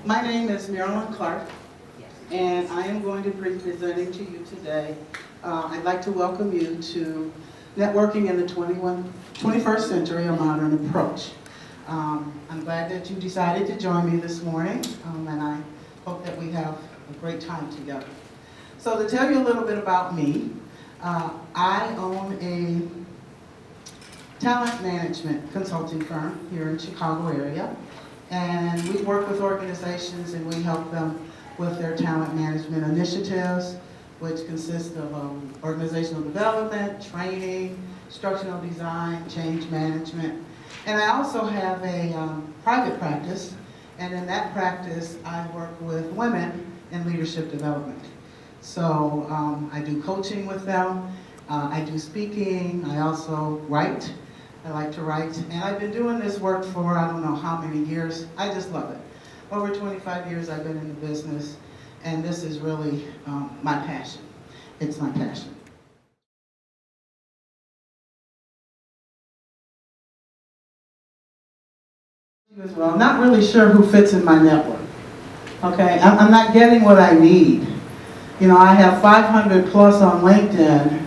My name is Marilyn Clark, and I am going to be presenting to you today. I'd like to welcome you to Networking in the 21st Century, a Modern Approach. I'm glad that you decided to join me this morning, and I hope that we have a great time together. So to tell you a little bit about me, I own a talent management consulting firm here in the Chicago area. And we work with organizations and we help them with their talent management initiatives, which consist of organizational development, training, instructional design, change management. And I also have a private practice, and in that practice I work with women in leadership development. So I do coaching with them, I do speaking, I also write. I like to write, and I've been doing this work for I don't know how many years. I just love it. Over 25 years I've been in the business, and this is really my passion. It's my passion. Well, I'm not really sure who fits in my network. Okay, I'm not getting what I need. You know, I have 500 plus on LinkedIn,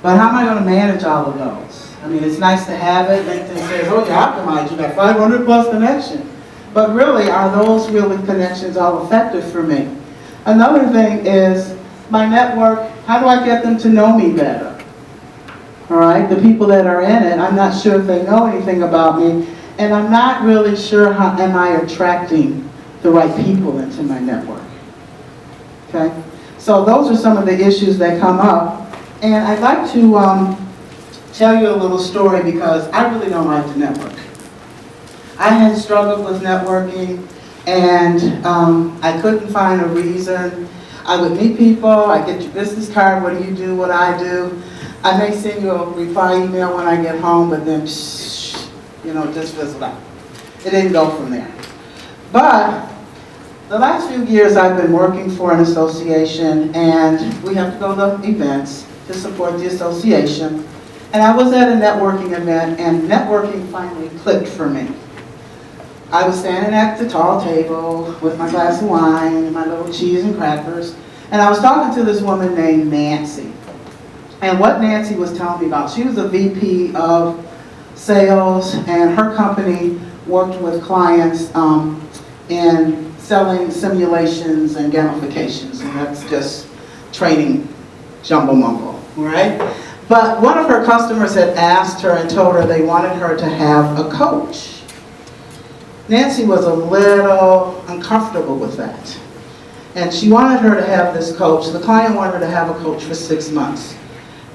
but how am I going to manage all of those? I mean, it's nice to have it. LinkedIn says, oh, you optimized, you got 500 plus connections. But really, are those really connections all effective for me? Another thing is my network, how do I get them to know me better? All right, the people that are in it, I'm not sure if they know anything about me, and I'm not really sure how am I attracting the right people into my network. Okay, so those are some of the issues that come up, and I'd like to tell you a little story because I really don't like to network. I had struggled with networking, and I couldn't find a reason. I would meet people, I get your business card, what do you do, what I do. I may send you a reply email when I get home, but then, you know, just fizzled out. It didn't go from there. But the last few years I've been working for an association, and we have to go to events to support the association. And I was at a networking event, and networking finally clicked for me. I was standing at the tall table with my glass of wine and my little cheese and crackers, and I was talking to this woman named Nancy. And what Nancy was telling me about, she was a VP of sales, and her company worked with clients in selling simulations and gamifications, and that's just training jumbo mumbo, right? But one of her customers had asked her and told her they wanted her to have a coach. Nancy was a little uncomfortable with that. And she wanted her to have this coach. The client wanted her to have a coach for 6 months.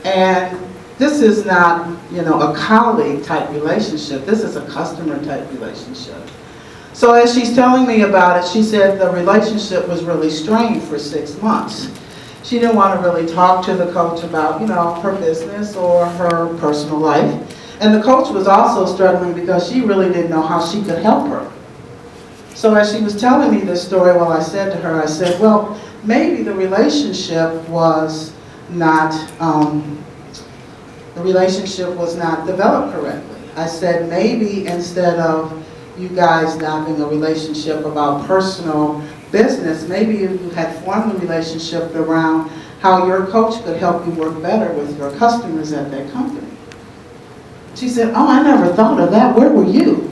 And this is not, you know, a colleague type relationship. This is a customer type relationship. So as she's telling me about it, she said the relationship was really strained for 6 months. She didn't want to really talk to the coach about, you know, her business or her personal life. And the coach was also struggling because she really didn't know how she could help her. So as she was telling me this story, well, I said to her, I said, well, maybe the relationship was not developed correctly. I said, maybe instead of you guys having a relationship about personal business, maybe you had formed a relationship around how your coach could help you work better with your customers at that company. She said, oh, I never thought of that. Where were you?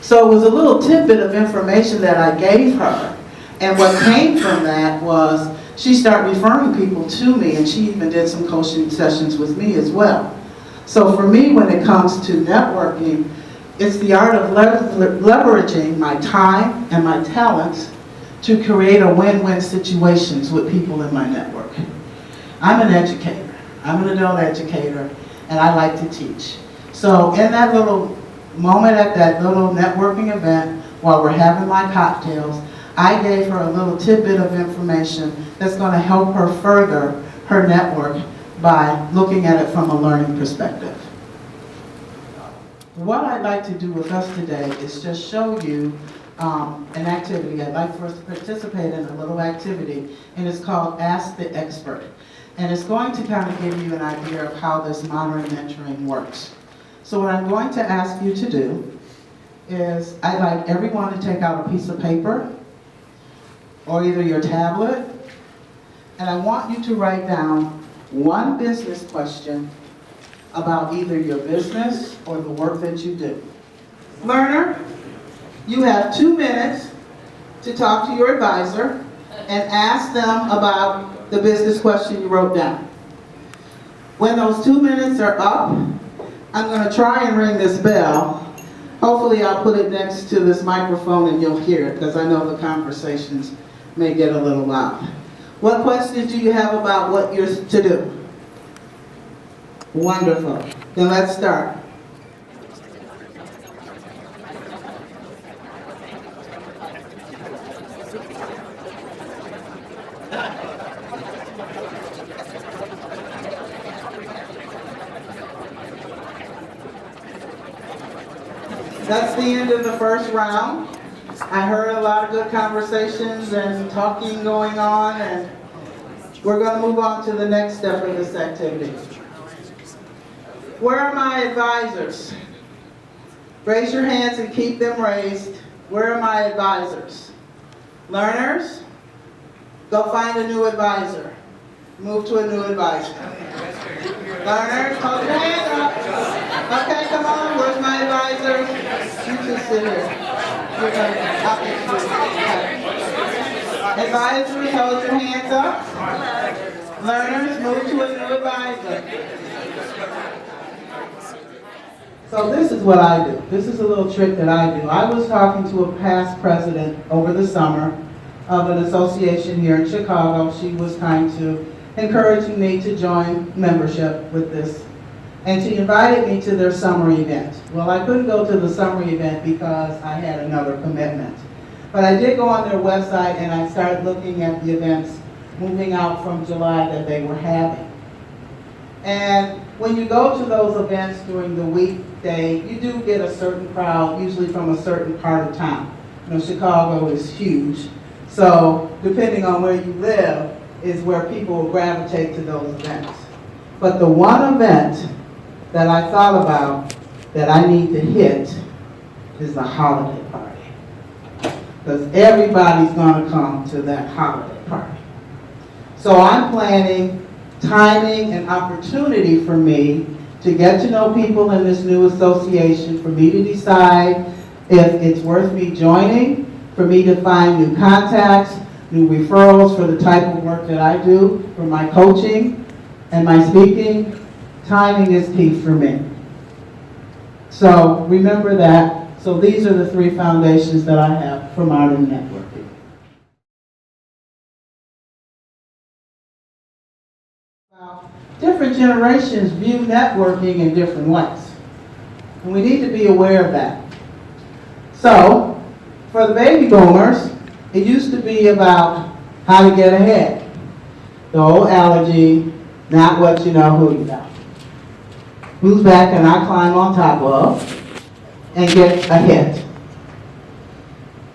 So it was a little tidbit of information that I gave her. And what came from that was she started referring people to me, and she even did some coaching sessions with me as well. So for me, when it comes to networking, it's the art of leveraging my time and my talents to create a win-win situations with people in my network. I'm an educator. I'm an adult educator, and I like to teach. So in that little moment at that little networking event, while we're having my cocktails, I gave her a little tidbit of information that's going to help her further her network by looking at it from a learning perspective. What I'd like to do with us today is just show you an activity. I'd like for us to participate in a little activity, and it's called Ask the Expert. And it's going to kind of give you an idea of how this modern mentoring works. So what I'm going to ask you to do is I'd like everyone to take out a piece of paper or either your tablet, and I want you to write down one business question about either your business or the work that you do. Learner, you have 2 minutes to talk to your advisor and ask them about the business question you wrote down. When those 2 minutes are up, I'm going to try and ring this bell. Hopefully I'll put it next to this microphone and you'll hear it, because I know the conversations may get a little loud. What questions do you have about what you're to do? Wonderful. Then let's start. That's the end of the first round. I heard a lot of good conversations and talking going on, and we're going to move on to the next step of this activity. Where are my advisors? Raise your hands and keep them raised. Where are my advisors? Learners, go find a new advisor. Move to a new advisor. Learners, hold your hands up. Okay, come on, where's my advisor? You two sit here. You're gonna, I'll get you. Advisors, hold your hands up. Learners, move to a new advisor. So this is what I do. This is a little trick that I do. I was talking to a past president over the summer of an association here in Chicago. She was kind to encouraging me to join membership with this. And she invited me to their summer event. Well, I couldn't go to the summer event because I had another commitment. But I did go on their website and I started looking at the events moving out from July that they were having. And when you go to those events during the weekday, you do get a certain crowd, usually from a certain part of town. You know, Chicago is huge. So depending on where you live is where people will gravitate to those events. But the one event that I thought about that I need to hit is the holiday party. Because everybody's going to come to that holiday party. So I'm planning timing and opportunity for me to get to know people in this new association, for me to decide if it's worth me joining, for me to find new contacts, new referrals for the type of work that I do, for my coaching and my speaking. Timing is key for me. So remember that. So these are the 3 foundations that I have for modern networking. Different generations view networking in different ways. And we need to be aware of that. So, for the baby boomers, it used to be about how to get ahead. The old allergy, not what you know, who you know. Whose back can I climb on top of and get ahead?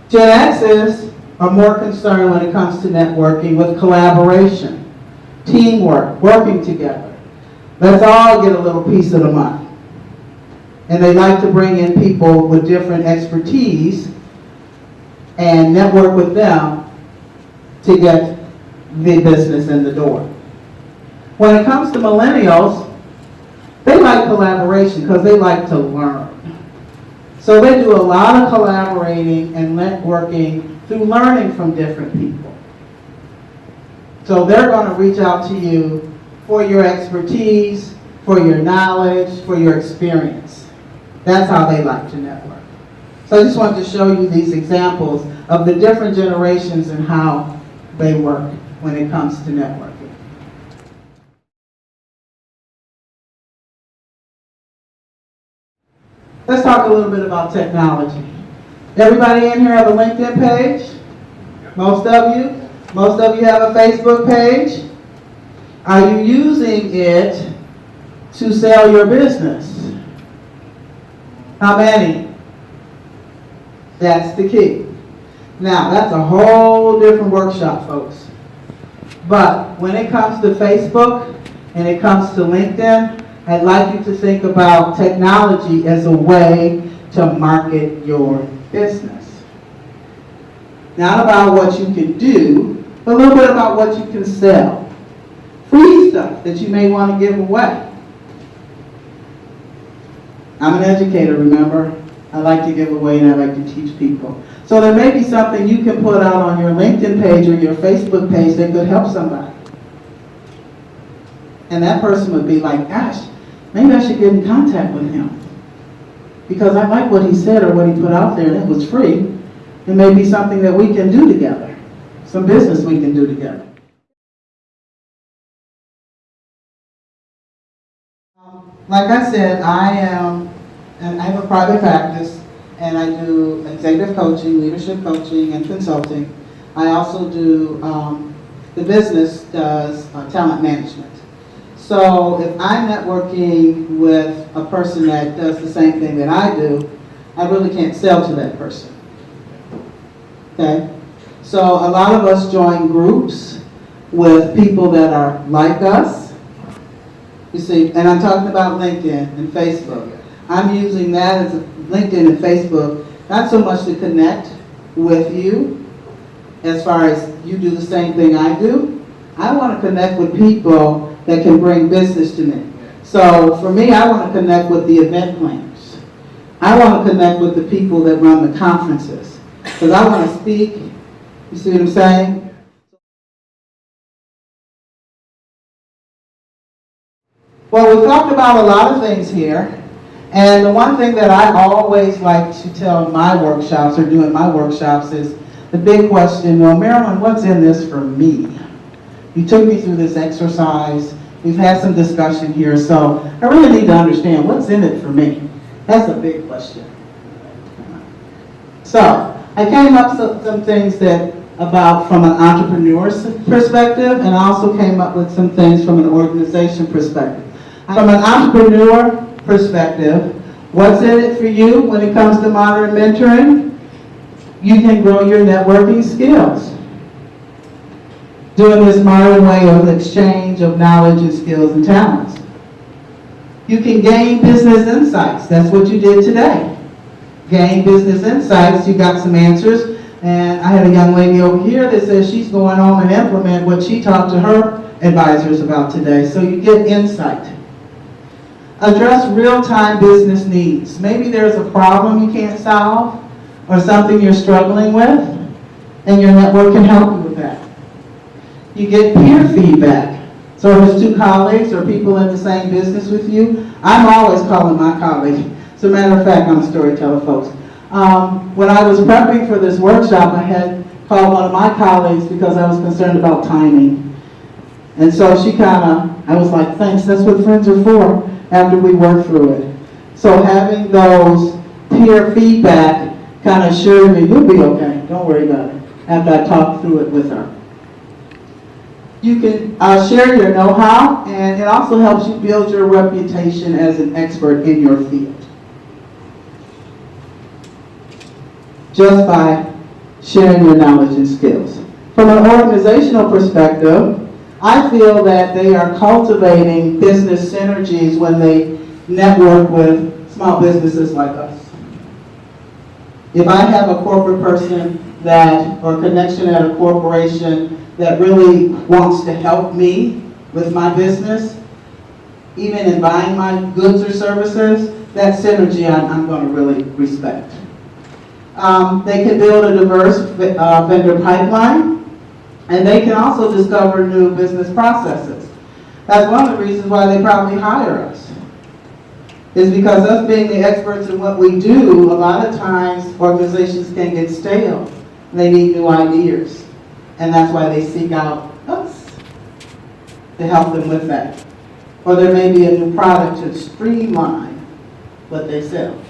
Gen X's are more concerned when it comes to networking with collaboration, teamwork, working together. Let's all get a little piece of the money. And they like to bring in people with different expertise and network with them to get the business in the door. When it comes to millennials, they like collaboration because they like to learn. So they do a lot of collaborating and networking through learning from different people. So they're going to reach out to you for your expertise, for your knowledge, for your experience. That's how they like to network. So I just wanted to show you these examples of the different generations and how they work when it comes to networking. Let's talk a little bit about technology. Everybody in here have a LinkedIn page? Most of you? Most of you have a Facebook page? Are you using it to sell your business? How many? That's the key. Now, that's a whole different workshop, folks. But when it comes to Facebook and it comes to LinkedIn, I'd like you to think about technology as a way to market your business. Not about what you can do, but a little bit about what you can sell. Free stuff that you may want to give away. I'm an educator, remember? I like to give away and I like to teach people. So there may be something you can put out on your LinkedIn page or your Facebook page that could help somebody. And that person would be like, gosh, maybe I should get in contact with him. Because I like what he said or what he put out there and it was free. It may be something that we can do together. Some business we can do together. Like I said, I have a private practice and I do executive coaching, leadership coaching, and consulting. I also do, the business does talent management. So if I'm networking with a person that does the same thing that I do, I really can't sell to that person. Okay? So a lot of us join groups with people that are like us. You see, and I'm talking about LinkedIn and Facebook. I'm using that as LinkedIn and Facebook, not so much to connect with you, as far as you do the same thing I do. I want to connect with people that can bring business to me. So for me, I want to connect with the event planners. I want to connect with the people that run the conferences. Because I want to speak. You see what I'm saying? Well, we've talked about a lot of things here. And the one thing that I always like to tell my workshops or do in my workshops is the big question, well, Marilyn, what's in this for me? You took me through this exercise. We've had some discussion here, so I really need to understand what's in it for me. That's a big question. So I came up with some things that about from an entrepreneur's perspective, and I also came up with some things from an organization perspective. From an entrepreneur perspective, what's in it for you when it comes to modern mentoring? You can grow your networking skills. Doing this modern way of exchange of knowledge and skills and talents. You can gain business insights. That's what you did today. Gain business insights. You got some answers. And I had a young lady over here that says she's going home and implement what she talked to her advisors about today. So you get insight. Address real-time business needs. Maybe there's a problem you can't solve or something you're struggling with, and your network can help you with that. You get peer feedback. So if it's two colleagues or people in the same business with you, I'm always calling my colleague. As a matter of fact, I'm a storyteller, folks. When I was prepping for this workshop, I had called one of my colleagues because I was concerned about timing. And so I was like, thanks, that's what friends are for after we work through it. So having those peer feedback kind of assured me, you'll be okay, don't worry about it, after I talked through it with her. You can share your know-how, and it also helps you build your reputation as an expert in your field. Just by sharing your knowledge and skills. From an organizational perspective, I feel that they are cultivating business synergies when they network with small businesses like us. If I have a corporate person or connection at a corporation that really wants to help me with my business, even in buying my goods or services, that synergy I'm going to really respect. They can build a diverse vendor pipeline, and they can also discover new business processes. That's one of the reasons why they probably hire us, is because us being the experts in what we do, a lot of times organizations can get stale. They need new ideas. And that's why they seek out us to help them with that. Or there may be a new product to streamline what they sell.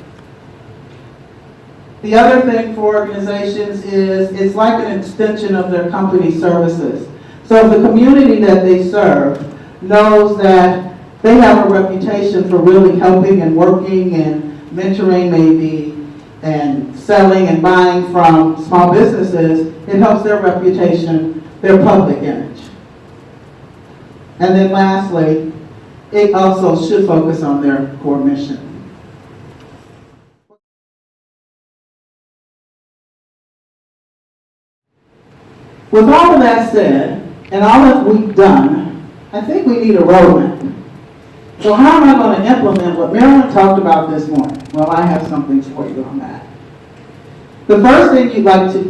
The other thing for organizations is it's like an extension of their company services. So if the community that they serve knows that they have a reputation for really helping and working and mentoring maybe and selling and buying from small businesses, it helps their reputation, their public image. And then lastly, it also should focus on their core mission. With all of that said, and all that we've done, I think we need a roadmap. So how am I going to implement what Marilyn talked about this morning? Well, I have something for you on that. The first thing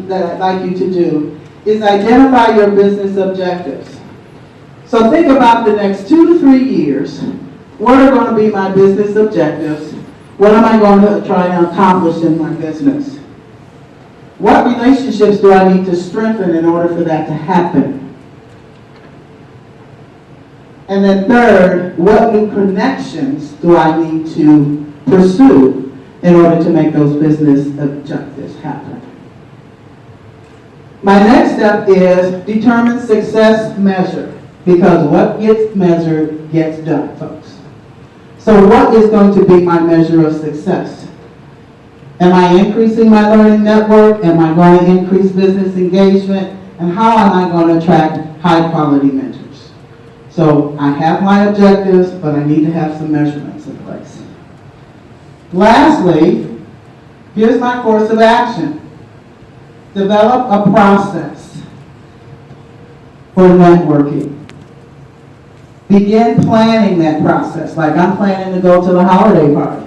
that I'd like you to do is identify your business objectives. So think about the next 2 to 3 years. What are going to be my business objectives? What am I going to try to accomplish in my business? What relationships do I need to strengthen in order for that to happen? And then third, what new connections do I need to pursue in order to make those business objectives happen? My next step is determine success measure, because what gets measured gets done, folks. So what is going to be my measure of success? Am I increasing my learning network? Am I going to increase business engagement? And how am I going to attract high quality mentors? So I have my objectives, but I need to have some measurements in place. Lastly, here's my course of action. Develop a process for networking. Begin planning that process. Like I'm planning to go to the holiday party.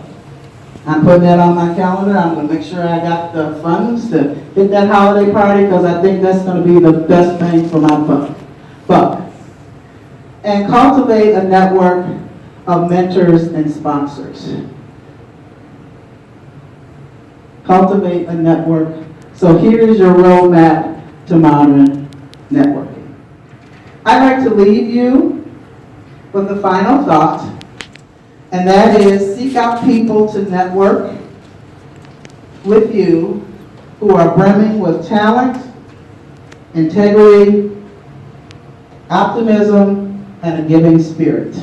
I'm putting that on my calendar. I'm going to make sure I got the funds to hit that holiday party because I think that's going to be the best thing for my buck. And cultivate a network of mentors and sponsors. Cultivate a network. So here is your roadmap to modern networking. I'd like to leave you with a final thought, and that is seek out people to network with you who are brimming with talent, integrity, optimism, and a giving spirit.